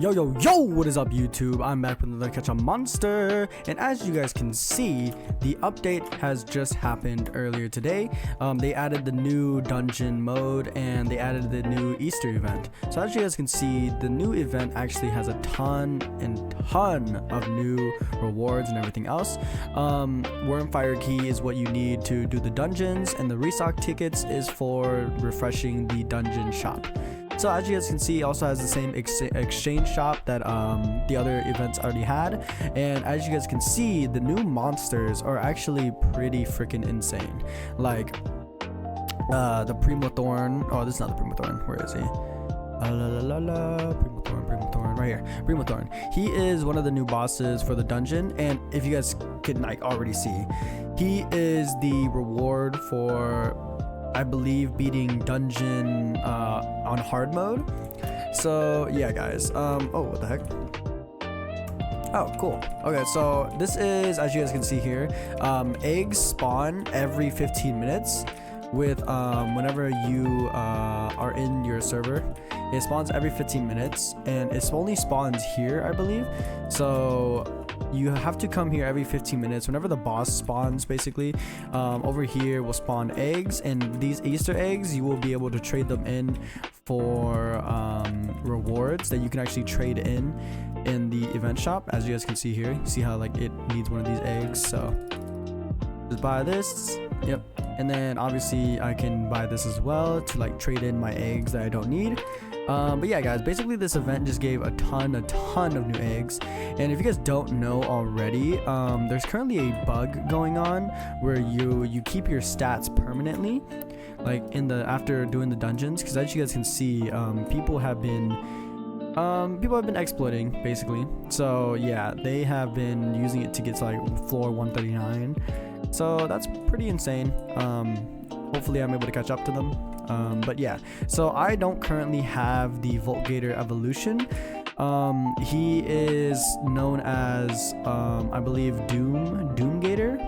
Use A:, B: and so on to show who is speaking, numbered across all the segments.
A: Yo, what is up YouTube? I'm back with another catch a monster, and as you guys can see, the update has just happened earlier today. They added the new dungeon mode and they added the new Easter event. So as you guys can see, the new event actually has a ton of new rewards and everything else. Wormfire key is what you need to do the dungeons, and the restock tickets is for refreshing the dungeon shop. So as you guys can see, it also has the same exchange shop that the other events already had. And as you guys can see, the new monsters are actually pretty freaking insane. Like the Primo Thorn. Oh, this is not the Primo Thorn. Where is he? Primo Thorn, right here. Primo Thorn. He is one of the new bosses for the dungeon, and if you guys can like already see, he is the reward for, I believe, beating dungeon on hard mode. So yeah guys, oh, what the heck. Oh, cool. Okay, so this is, as you guys can see here, eggs spawn every 15 minutes with whenever you are in your server. It spawns every 15 minutes and it only spawns here, I believe. So you have to come here every 15 minutes whenever the boss spawns. Basically, over here will spawn eggs, and these Easter eggs you will be able to trade them in for rewards that you can actually trade in the event shop. As you guys can see here, you see how like it needs one of these eggs, so just buy this. Yep. And then obviously I can buy this as well to like trade in my eggs that I don't need. But yeah guys, basically this event just gave a ton of new eggs. And if you guys don't know already, there's currently a bug going on where you keep your stats permanently, like after doing the dungeons, because as you guys can see, people have been exploiting basically. So yeah, they have been using it to get to like floor 139. So that's pretty insane. Hopefully I'm able to catch up to them. But yeah, so I don't currently have the Doomgator evolution. He is known as I believe Doomgator.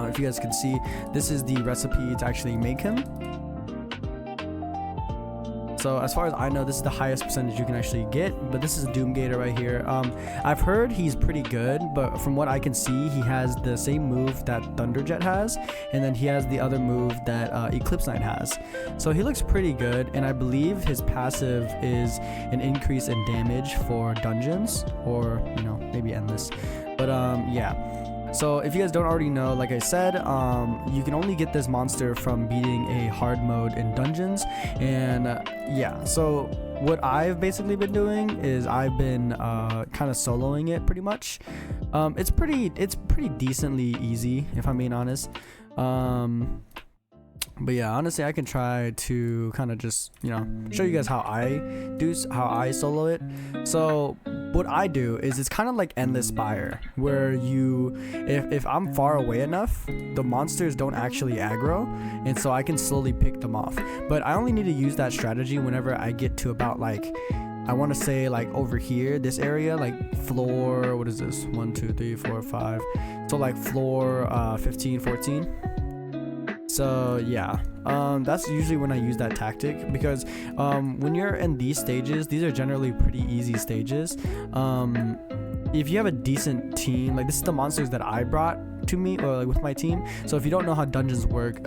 A: If you guys can see, this is the recipe to actually make him. So as far as I know, this is the highest percentage you can actually get, but this is a Doomgator right here. I've heard he's pretty good, but from what I can see, he has the same move that Thunderjet has, and then he has the other move that Eclipse Knight has. So he looks pretty good, and I believe his passive is an increase in damage for dungeons, or you know, maybe endless. But yeah. So if you guys don't already know, like I said, you can only get this monster from beating a hard mode in dungeons. And yeah, so what I've basically been doing is I've been kind of soloing it pretty much. It's pretty decently easy, if I'm being honest. But yeah, honestly, I can try to kind of just, you know, show you guys how I solo it. So what I do is it's kind of like Endless Spire, where if I'm far away enough, the monsters don't actually aggro, and so I can slowly pick them off. But I only need to use that strategy whenever I get to about like, I want to say like over here, this area, like floor, what is this? 1, 2, 3, 4, 5. So like floor 15, 14. So yeah, that's usually when I use that tactic, because when you're in these stages, these are generally pretty easy stages. If you have a decent team, like this is the monsters that I brought to me, or like with my team. So if you don't know how dungeons work,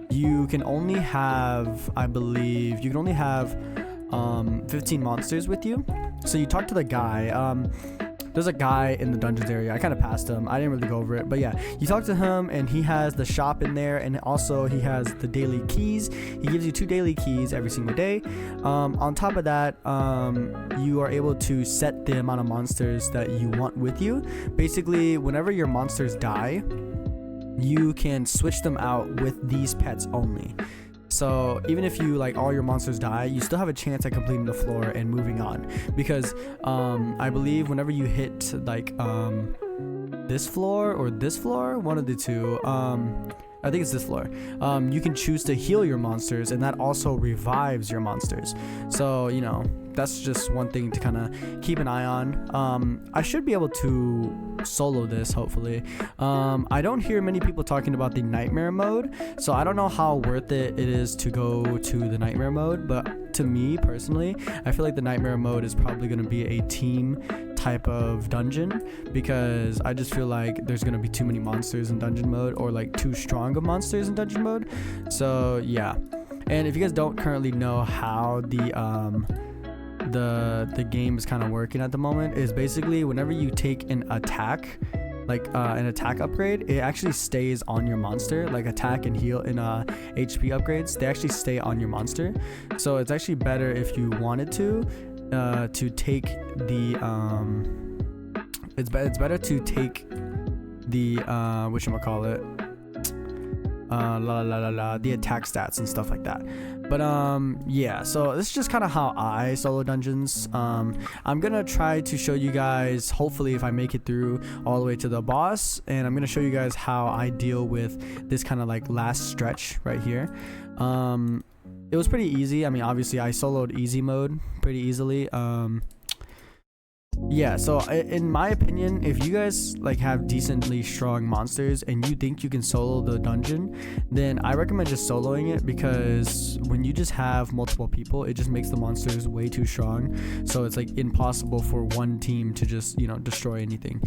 A: you can only have, I believe, 15 monsters with you. So you talk to the guy. There's a guy in the dungeons area. I kind of passed him. I didn't really go over it. But yeah, you talk to him and he has the shop in there, and also he has the daily keys. He gives you 2 daily keys every single day. On top of that, you are able to set the amount of monsters that you want with you. Basically, whenever your monsters die, you can switch them out with these pets only. So even if you like all your monsters die, you still have a chance at completing the floor and moving on, because I believe whenever you hit like this floor or this floor, one of the two. I think it's this floor. You can choose to heal your monsters, and that also revives your monsters. So, you know, that's just one thing to kind of keep an eye on. I should be able to solo this, hopefully. I don't hear many people talking about the nightmare mode, so I don't know how worth it is to go to the nightmare mode, but to me personally, I feel like the nightmare mode is probably going to be a team type of dungeon, because I just feel like there's gonna be too many monsters in dungeon mode, or like too strong of monsters in dungeon mode. So yeah, and if you guys don't currently know how the game is kind of working at the moment, is basically whenever you take an attack, like an attack upgrade, it actually stays on your monster. Like attack and heal and HP upgrades, they actually stay on your monster. So it's actually better if you wanted to take the it's better to take the whatchamacallit, the attack stats and stuff like that. But yeah, so this is just kind of how I solo dungeons. I'm gonna try to show you guys, hopefully if I make it through all the way to the boss, and I'm gonna show you guys how I deal with this kind of like last stretch right here. It was pretty easy. I mean, obviously I soloed easy mode pretty easily. Yeah, so in my opinion, if you guys like have decently strong monsters and you think you can solo the dungeon, then I recommend just soloing it, because when you just have multiple people, it just makes the monsters way too strong. So it's like impossible for one team to just, you know, destroy anything.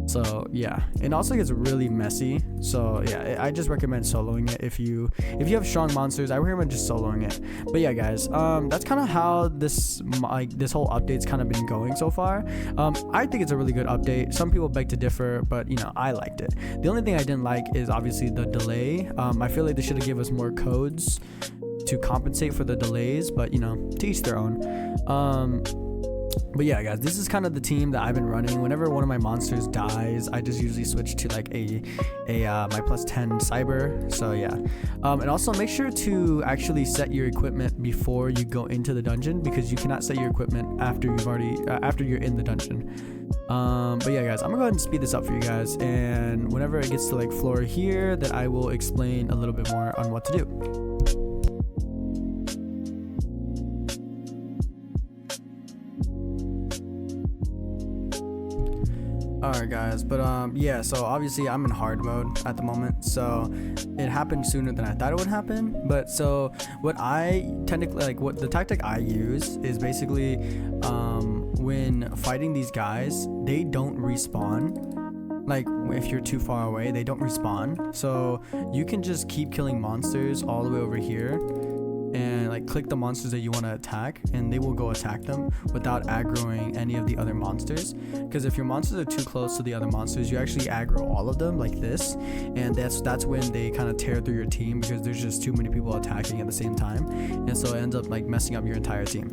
A: So yeah, it also gets really messy. So yeah, I just recommend soloing it. If you have strong monsters, I recommend just soloing it. But yeah, guys, that's kind of how this whole update's kind of been going so far. I think it's a really good update. Some people beg to differ, but you know, I liked it. The only thing I didn't like is obviously the delay. I feel like they should have given us more codes to compensate for the delays, but you know, to each their own. But yeah, guys, this is kind of the team that I've been running. Whenever one of my monsters dies, I just usually switch to like my +10 cyber. So yeah, and also make sure to actually set your equipment before you go into the dungeon, because you cannot set your equipment after you're in the dungeon. But yeah, guys, I'm gonna go ahead and speed this up for you guys, and whenever it gets to like floor here, that I will explain a little bit more on what to do. Alright guys, but yeah, so obviously I'm in hard mode at the moment, so it happened sooner than I thought it would happen. But so what the tactic I use is basically when fighting these guys, they don't respawn. Like if you're too far away, they don't respawn, so you can just keep killing monsters all the way over here and like click the monsters that you want to attack, and they will go attack them without aggroing any of the other monsters. Because if your monsters are too close to the other monsters, you actually aggro all of them like this, and that's when they kind of tear through your team, because there's just too many people attacking at the same time, and so it ends up like messing up your entire team.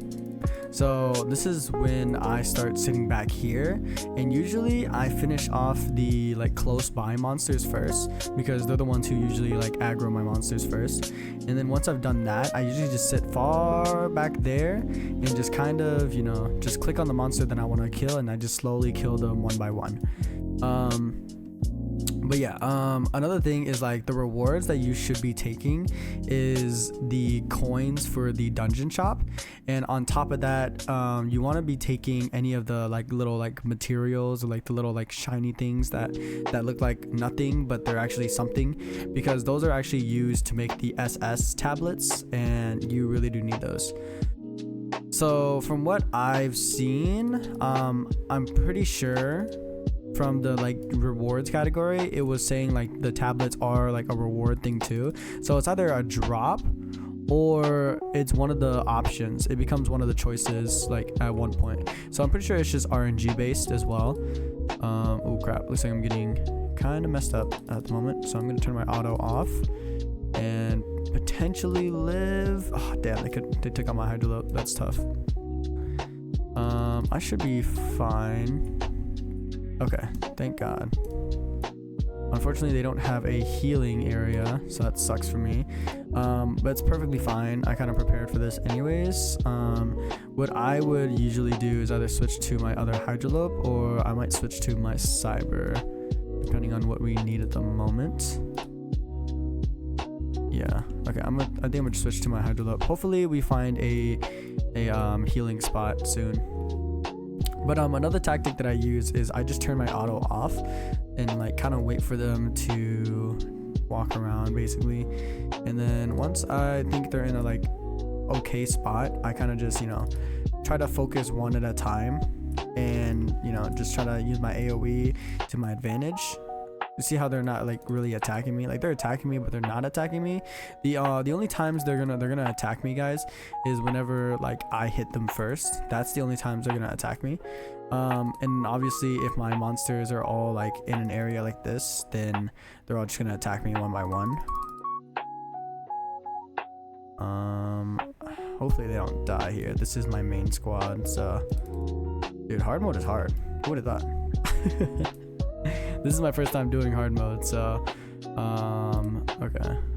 A: So this is when I start sitting back here, and usually I finish off the like close by monsters first, because they're the ones who usually like aggro my monsters first. And then once I've done that, I usually just sit far back there and just kind of, you know, just click on the monster that I want to kill, and I just slowly kill them one by one. But yeah, another thing is like the rewards that you should be taking is the coins for the dungeon shop, and on top of that, you want to be taking any of the like little like materials, or like the little like shiny things that look like nothing but they're actually something, because those are actually used to make the SS tablets, and you really do need those. So from what I've seen, I'm pretty sure from the like rewards category, it was saying like the tablets are like a reward thing too. So it's either a drop or it's one of the options. It becomes one of the choices like at one point. So I'm pretty sure it's just RNG based as well. Oh crap, looks like I'm getting kind of messed up at the moment, so I'm gonna turn my auto off and potentially live. Oh damn, they took out my hydro. That's tough. I should be fine. Okay, thank God. Unfortunately, they don't have a healing area, so that sucks for me. But it's perfectly fine. I kind of prepared for this anyways. What I would usually do is either switch to my other Hydrolope, or I might switch to my Cyber, depending on what we need at the moment. Yeah, okay, I think I'm gonna just switch to my Hydrolope. Hopefully we find a healing spot soon. But another tactic that I use is I just turn my auto off and like kind of wait for them to walk around basically, and then once I think they're in a like okay spot, I kind of just, you know, try to focus one at a time, and you know, just try to use my AoE to my advantage. You see how they're not like really attacking me? Like they're attacking me, but they're not attacking me. The only times they're gonna attack me, guys, is whenever like I hit them first. That's the only times they're gonna attack me. And obviously if my monsters are all like in an area like this, then they're all just gonna attack me one by one. Hopefully they don't die here. This is my main squad, so dude, hard mode is hard. Who would have thought? This is my first time doing hard mode, so okay, I'm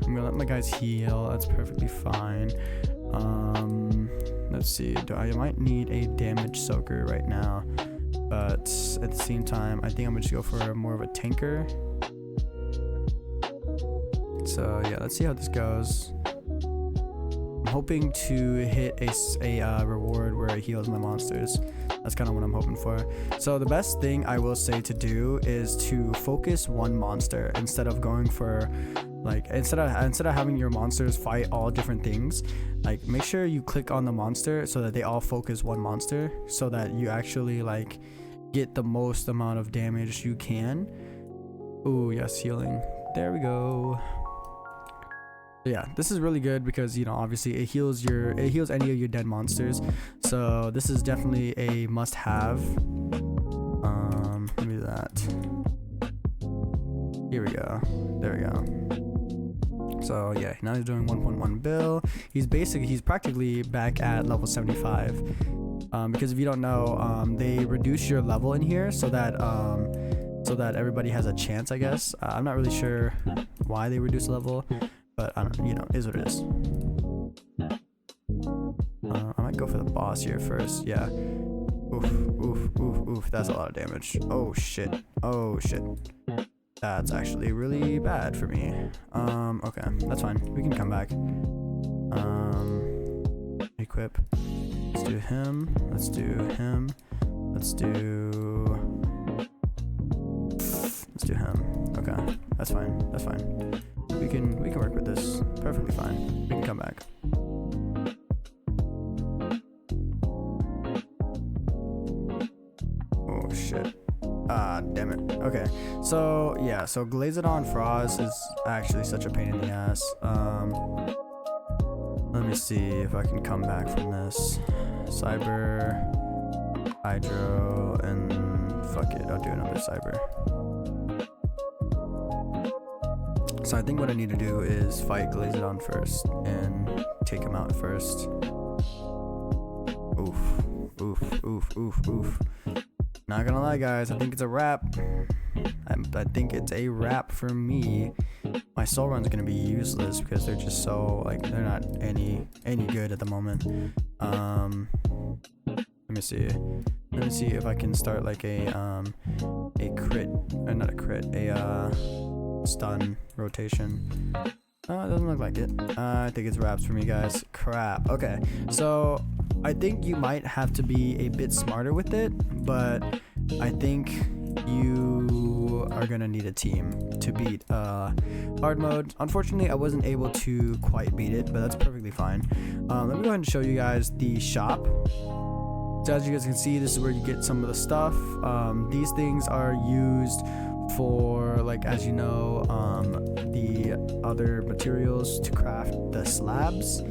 A: gonna let my guys heal. That's perfectly fine. Let's see, I might need a damage soaker right now, but at the same time I think I'm gonna just go for more of a tanker. So yeah, let's see how this goes. I'm hoping to hit a reward where it heals my monsters. That's kind of what I'm hoping for. So the best thing I will say to do is to focus one monster instead of going for like, instead of having your monsters fight all different things. Like make sure you click on the monster so that they all focus one monster, so that you actually like get the most amount of damage you can. Oh yes, healing. There we go. Yeah, this is really good because, you know, obviously it heals any of your dead monsters. So this is definitely a must-have. Let me do that. Here we go. There we go. So yeah, now he's doing 1.1 bill. He's practically back at level 75. Because if you don't know, they reduce your level in here so that everybody has a chance, I guess. I'm not really sure why they reduce level, but I don't, you know, is what it is. I might go for the boss here first. Yeah. Oof, oof, oof, oof. That's a lot of damage. Oh shit. Oh shit. That's actually really bad for me. Okay, that's fine. We can come back. Equip. Let's do him. Let's do him. Let's do him. Okay, that's fine. That's fine. We can work with this perfectly fine. We can come back. Oh shit. Ah, damn it. Okay, so yeah, so Glazodon Frost is actually such a pain in the ass. Let me see if I can come back from this. Cyber, Hydro, and fuck it, I'll do another Cyber. So I think what I need to do is fight Glazodon first and take him out first. Oof, oof, oof, oof, oof. Not gonna lie, guys, I think it's a wrap. I think it's a wrap for me. My soul run's gonna be useless because they're just so, like, they're not any good at the moment. Let me see. Let me see if I can start like a crit, or not a crit, a stun rotation. It doesn't look like it. I think it's wraps for me, guys. Crap. Okay, so I think you might have to be a bit smarter with it, but I think you are gonna need a team to beat hard mode. Unfortunately, I wasn't able to quite beat it, but that's perfectly fine. Let me go ahead and show you guys the shop. So as you guys can see, this is where you get some of the stuff. These things are used for, like, as you know, the other materials to craft the slabs.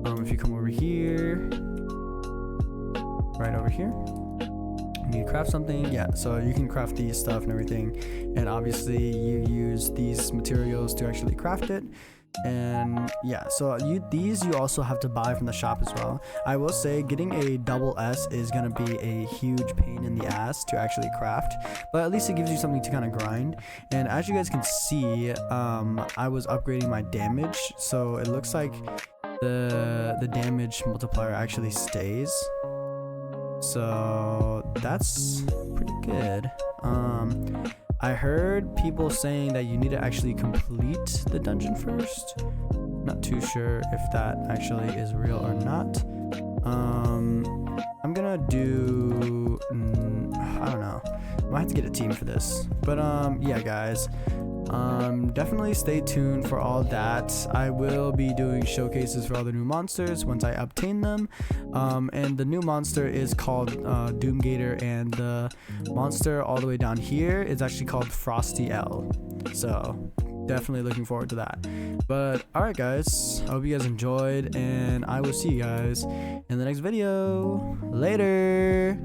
A: If you come over here, right over here, you need to craft something. Yeah, so you can craft these stuff and everything, and obviously you use these materials to actually craft it. And yeah, so these you also have to buy from the shop as well. I will say getting a double S is gonna be a huge pain in the ass to actually craft, but at least it gives you something to kind of grind. And as you guys can see, I was upgrading my damage, so it looks like the damage multiplier actually stays, so that's pretty good. I heard people saying that you need to actually complete the dungeon first. Not too sure if that actually is real or not. I'm gonna do, I don't know. I might have to get a team for this. But yeah, guys. Definitely stay tuned for all that. I will be doing showcases for all the new monsters once I obtain them. And the new monster is called Doomgator, and the monster all the way down here is actually called Frosty L. So definitely looking forward to that. But alright guys, I hope you guys enjoyed, and I will see you guys in the next video. Later.